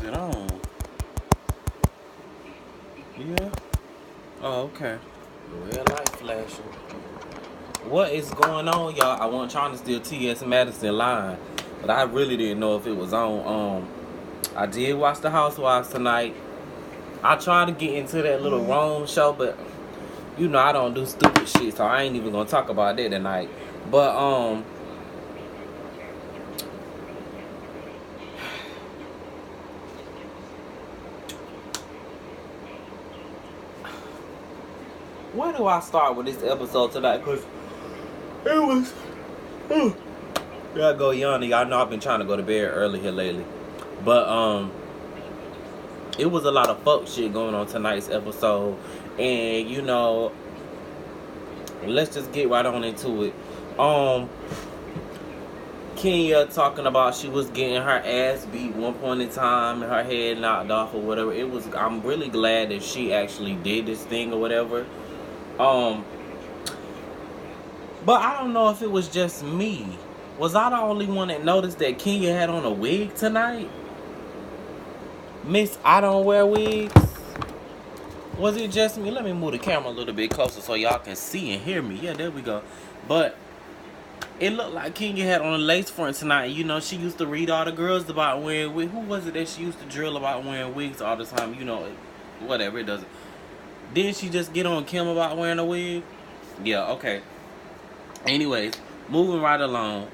it on? Yeah. Oh, okay. Red light flashing. What is going on, y'all? I wasn't trying to steal T.S. Madison line, but I really didn't know if it was on. I did watch the Housewives tonight. I tried to get into that little Rome show, but you know I don't do stupid shit, so I ain't even gonna talk about that tonight. But where do I start with this episode tonight? Cause it was. Here I go yawning. Y'all know I've been trying to go to bed early here lately, but it was a lot of fuck shit going on tonight's episode, and you know, let's just get right on into it. Kenya talking about she was getting her ass beat one point in time and her head knocked off or whatever. I'm really glad that she actually did this thing or whatever. But I don't know if it was just me. Was I the only one that noticed that Kenya had on a wig tonight? Miss, I don't wear wigs. Was it just me? Let me move the camera a little bit closer so y'all can see and hear me. Yeah, there we go. But it looked like Kenya had on a lace front tonight. You know, she used to read all the girls about wearing wigs. Who was it that she used to drill about wearing wigs all the time? You know, whatever, it doesn't. Didn't she just get on Kim about wearing a wig? Yeah, okay. Anyways, moving right along.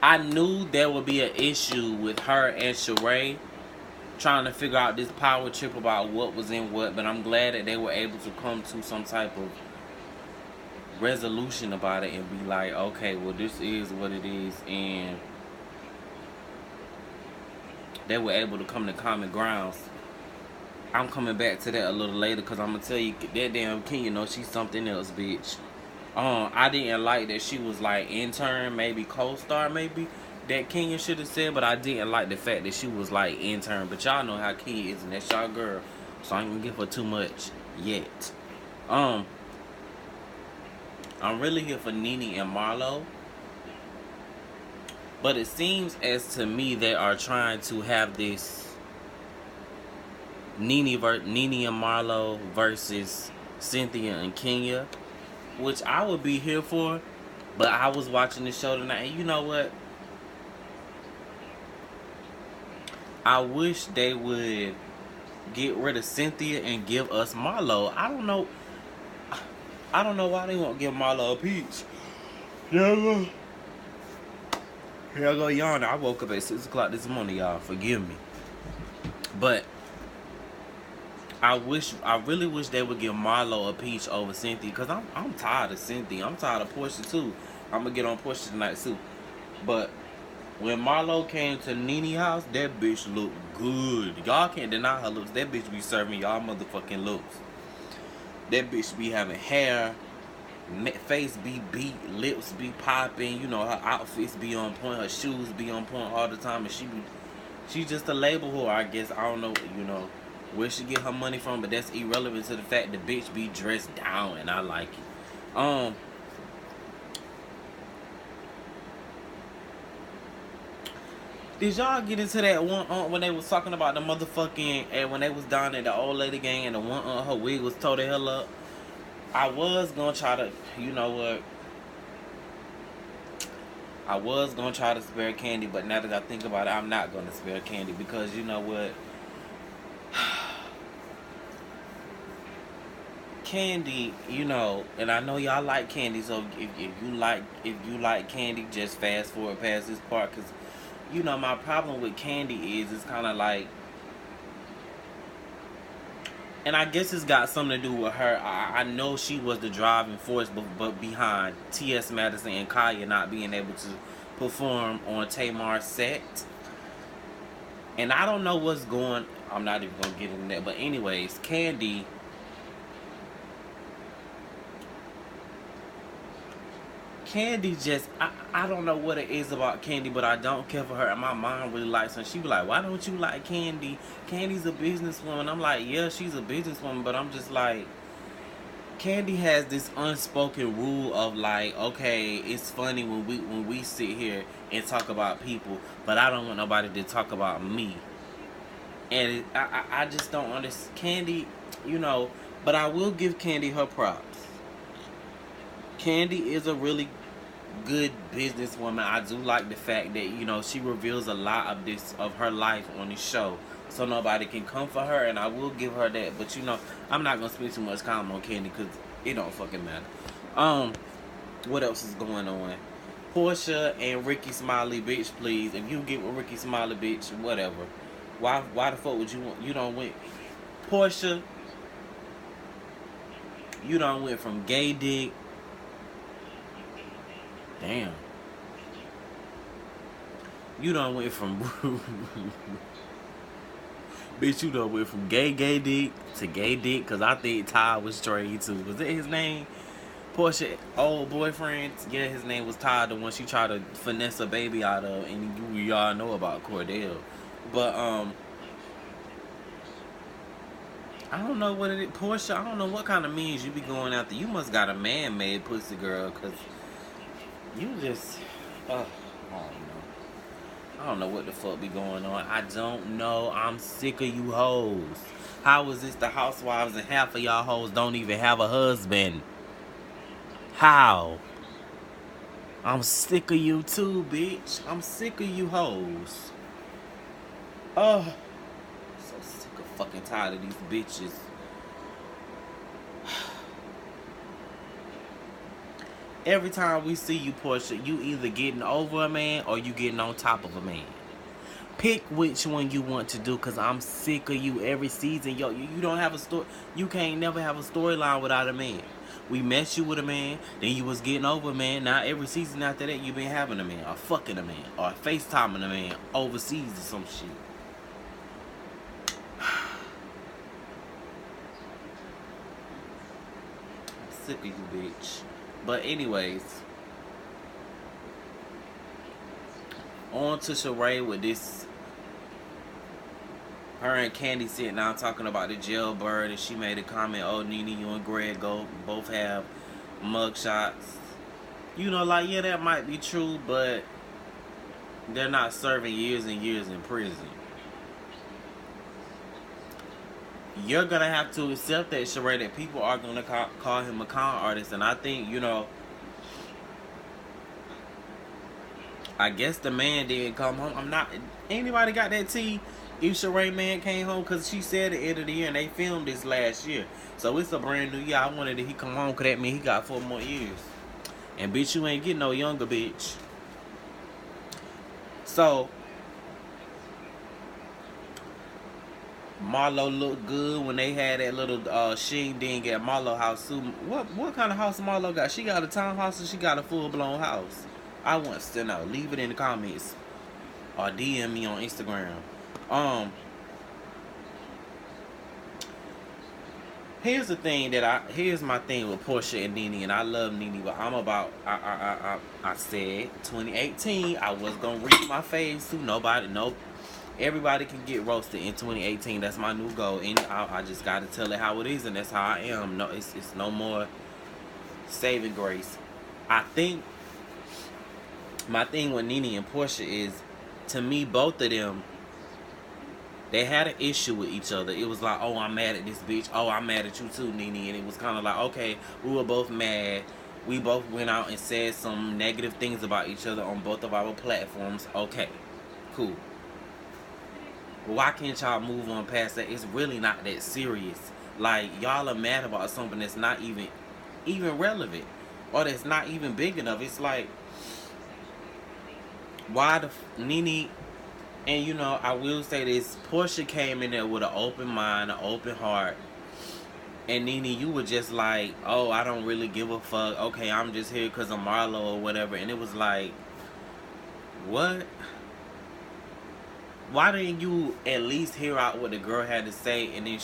I knew there would be an issue with her and Sheree trying to figure out this power trip about what was in what, but I'm glad that they were able to come to some type of resolution about it and be like, okay, well, this is what it is, and they were able to come to common grounds. I'm coming back to that a little later because I'm gonna tell you that damn Kenya, you know, she's something else, bitch. I didn't like that she was like intern, maybe co-star, maybe that Kenya should have said, but I didn't like the fact that she was like intern. But y'all know how Kenya is, and that's y'all girl, so I ain't gonna give her too much yet. I'm really here for NeNe and Marlo, but it seems as to me they are trying to have this NeNe and Marlo versus Cynthia and Kenya, which I would be here for. But I was watching the show tonight, and you know what? I wish they would get rid of Cynthia and give us Marlo. I don't know why they won't give Marlo a peach. Here I go yawning. I woke up at 6 o'clock this morning, y'all. Forgive me. But I really wish they would give Marlo a peach over Cynthia, because I'm tired of Cynthia. I'm tired of Porsha too. I'm gonna get on Porsha tonight too. But when Marlo came to NeNe house, that bitch looked good. Y'all can't deny her looks. That bitch be serving y'all motherfucking looks. That bitch be having hair, face be beat, lips be popping. You know, her outfits be on point, her shoes be on point all the time, and she's just a label whore, I guess. I don't know, you know, where she get her money from, but that's irrelevant to the fact the bitch be dressed down, and I like it. Did y'all get into that one when they was talking about the motherfucking, and when they was down at the old lady gang and the one her wig was tore the hell up? I was gonna try to, you know what? I was gonna try to spare Candy, but now that I think about it, I'm not gonna spare Candy, because you know what? Candy, you know, and I know y'all like Candy, so if you like Candy, just fast forward past this part, because you know my problem with Candy is it's kind of like, and I guess it's got something to do with her. I know she was the driving force, but behind T.S. Madison and Kaya not being able to perform on Tamar's set, and I don't know what's going. I'm not even gonna get into that, but anyways, Candy just, I don't know what it is about Candy, but I don't care for her, and my mom really likes her. She be like, why don't you like Candy? Candy's a businesswoman. I'm like, yeah, she's a businesswoman, but I'm just like, Candy has this unspoken rule of like, okay, it's funny when we sit here and talk about people, but I don't want nobody to talk about me. And I just don't understand Candy, you know. But I will give Candy her props. Candy is a really good businesswoman. I do like the fact that, you know, she reveals a lot of her life on the show, so nobody can come for her, and I will give her that. But you know, I'm not gonna spend too much time on Candy because it don't fucking matter. What else is going on? Porsha and Ricky Smiley, bitch, please. If you get with Ricky Smiley, bitch, whatever. Why the fuck would you don't went Porsha? You don't went from gay dick. Damn. You done went from bitch, you done went from gay dick to gay dick, cause I think Ty was straight too. Was that his name? Porsha old boyfriend? Yeah, his name was Ty, the one she tried to finesse a baby out of, and y'all know about Cordell. But I don't know what it is. Porsha, I don't know what kind of means you be going after. You must got a man-made pussy, girl, cause you just I don't know. I don't know what the fuck be going on. I don't know. I'm sick of you hoes. How is this the Housewives and half of y'all hoes don't even have a husband? How? I'm sick of you too, bitch. I'm sick of you hoes. Oh, so sick of fucking tired of these bitches. Every time we see you, Porsha, you either getting over a man or you getting on top of a man. Pick which one you want to do, because I'm sick of you every season. Yo, you don't have a story. You can't never have a storyline without a man. We met you with a man, then you was getting over a man. Now every season after that, you been having a man, or fucking a man, or FaceTiming a man overseas or some shit. I'm sick of you, bitch. But anyways, on to Sheree with this. Her and Candy sitting down talking about the jailbird, and she made a comment, oh, NeNe, you and Greg both have mugshots. You know, like, yeah, that might be true, but they're not serving years and years in prison. You're gonna have to accept that, Sheree, that people are gonna call him a con artist, and I think, you know, I guess the man didn't come home. Anybody got that tea? If Sheree man came home, because she said at the end of the year, and they filmed this last year, so it's a brand new year. I wanted that he come home, because that mean he got 4 more years. And bitch, you ain't getting no younger, bitch. So Marlo looked good when they had that little sheen ding at Marlo house too. What kind of house Marlo got? She got a townhouse or she got a full-blown house? I want to know. Leave it in the comments or DM me on Instagram. Here's the thing here's my thing with Porsha and NeNe, and I love NeNe, but I said 2018 I was gonna read my face to nobody. Nope. Everybody can get roasted in 2018. That's my new goal. And I just gotta tell it how it is, and that's how I am. No, it's no more saving grace. I think my thing with NeNe and Porsha is, to me, both of them, they had an issue with each other. It was like, oh, I'm mad at this bitch. Oh, I'm mad at you too, NeNe. And it was kind of like, okay, we were both mad. We both went out and said some negative things about each other on both of our platforms. Okay, cool. But why can't y'all move on past that? It's really not that serious. Like, y'all are mad about something that's not even relevant, or that's not even big enough. It's like, why the NeNe? And you know, I will say this: Porsha came in there with an open mind, an open heart, and NeNe, you were just like, oh, I don't really give a fuck. Okay, I'm just here because I'm Marlo or whatever. And it was like, what? Why didn't you at least hear out what the girl had to say? And then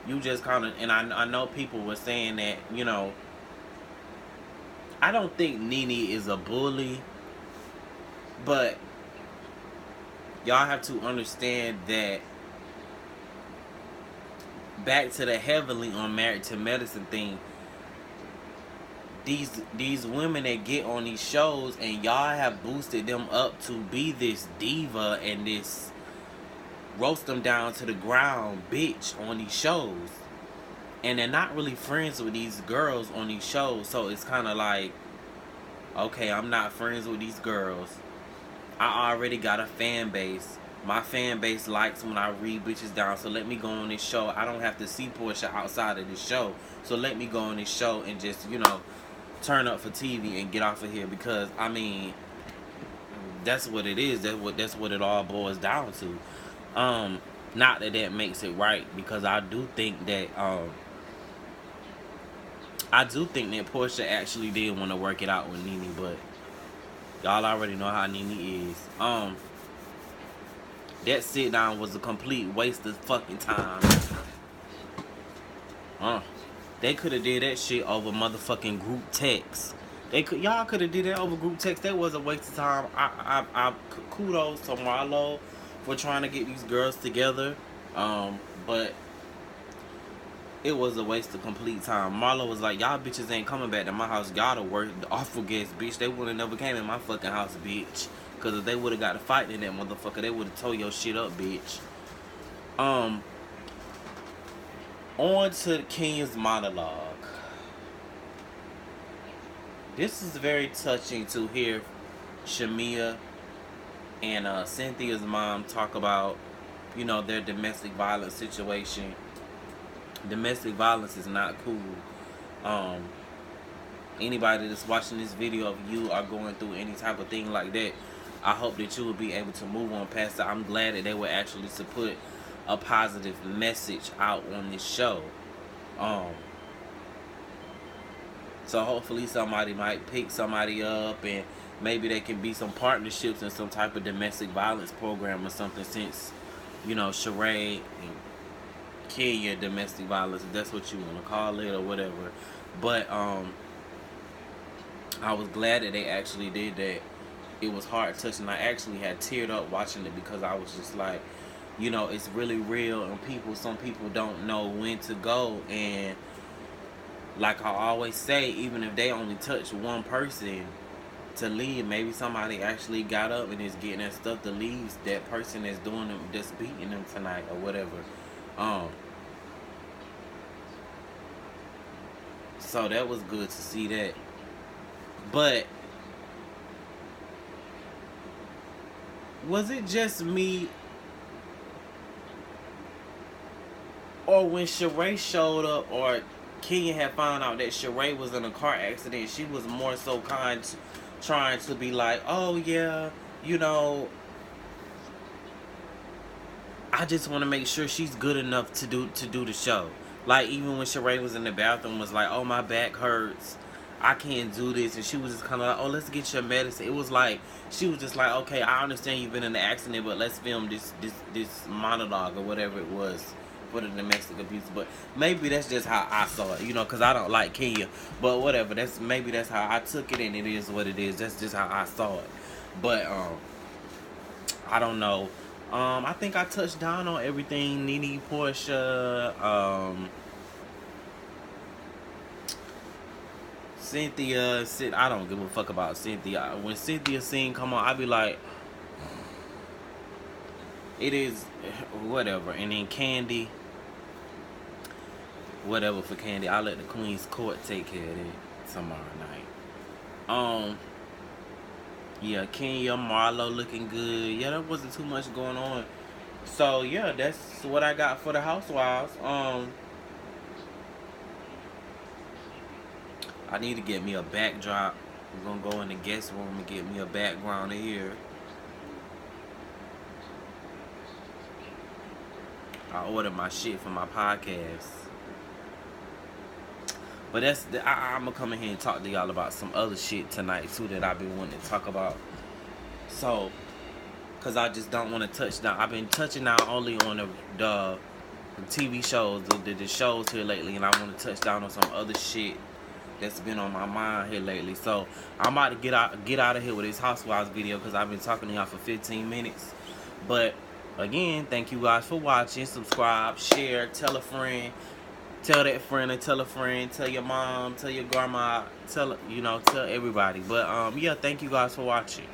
you just kind of, and I know people were saying that, you know, I don't think NeNe is a bully, but y'all have to understand that back to the heavily on Married to Medicine thing, these women that get on these shows, and y'all have boosted them up to be this diva and this roast them down to the ground bitch on these shows, and they're not really friends with these girls on these shows. So it's kind of like, okay, I'm not friends with these girls. I already got a fan base. My fan base likes when I read bitches down, so let me go on this show. I don't have to see Porsha outside of this show, so let me go on this show and just, you know, turn up for TV and get off of here. Because I mean, that's what it is. That's what it all boils down to. Not that that makes it right, because I do think that Porsha actually did want to work it out with NeNe, but y'all already know how NeNe is. That sit down was a complete waste of fucking time. They could have did that shit over motherfucking group text. Y'all could have did that over group text. That was a waste of time. I kudos to Marlo for trying to get these girls together. But it was a waste of complete time. Marlo was like, y'all bitches ain't coming back to my house. Y'all the worst, the awful guest, bitch. They would have never came in my fucking house, bitch. Because if they would have got to fight in that motherfucker, they would have tore your shit up, bitch. On to Kenya's monologue. This is very touching to hear Shamia and Cynthia's mom talk about, you know, their domestic violence situation. Domestic violence is not cool. Anybody that's watching this video, if you are going through any type of thing like that, I hope that you will be able to move on past that. I'm glad that they were actually to put a positive message out on this show. So hopefully somebody might pick somebody up, and maybe there can be some partnerships in some type of domestic violence program or something, since, you know, Sheree and Kenya domestic violence, if that's what you want to call it or whatever. But I was glad that they actually did that. It was heart touching. I actually had teared up watching it, because I was just like, you know, it's really real, and some people don't know when to go. And like I always say, even if they only touch one person to leave, maybe somebody actually got up and is getting that stuff to leave that person that's doing them, that's beating them tonight or whatever. So that was good to see that. But was it just me, or when Sheree showed up, or Kenya had found out that Sheree was in a car accident, she was more so trying to be like, oh yeah, you know, I just want to make sure she's good enough to do the show. Like, even when Sheree was in the bathroom, was like, oh, my back hurts, I can't do this, and she was just kind of like, oh, let's get your medicine. It was like, she was just like, okay, I understand you've been in the accident, but let's film this monologue or whatever it was for the domestic abuse. But maybe that's just how I saw it, you know, because I don't like Kenya. But whatever, maybe that's how I took it, and it is what it is. That's just how I saw it. But I don't know. I think I touched down on everything. NeNe Porsha, Cynthia. I don't give a fuck about Cynthia. When Cynthia scene come on, I be like, it is whatever. And then Candy, whatever for Candy. I'll let the Queen's Court take care of it tomorrow night. Yeah, Kenya, Marlo looking good. Yeah, there wasn't too much going on. So yeah, that's what I got for the Housewives. I need to get me a backdrop. I'm gonna go in the guest room and get me a background here. I ordered my shit for my podcast. But I'm gonna come in here and talk to y'all about some other shit tonight too that I've been wanting to talk about. So, cause I just don't want to touch down. I've been touching down only on the TV shows, the shows here lately, and I want to touch down on some other shit that's been on my mind here lately. So I'm about to get out of here with this Housewives video, because I've been talking to y'all for 15 minutes. But again, thank you guys for watching. Subscribe, share, tell a friend. Tell that friend and tell a friend, tell your mom, tell your grandma, tell everybody. But yeah, thank you guys for watching.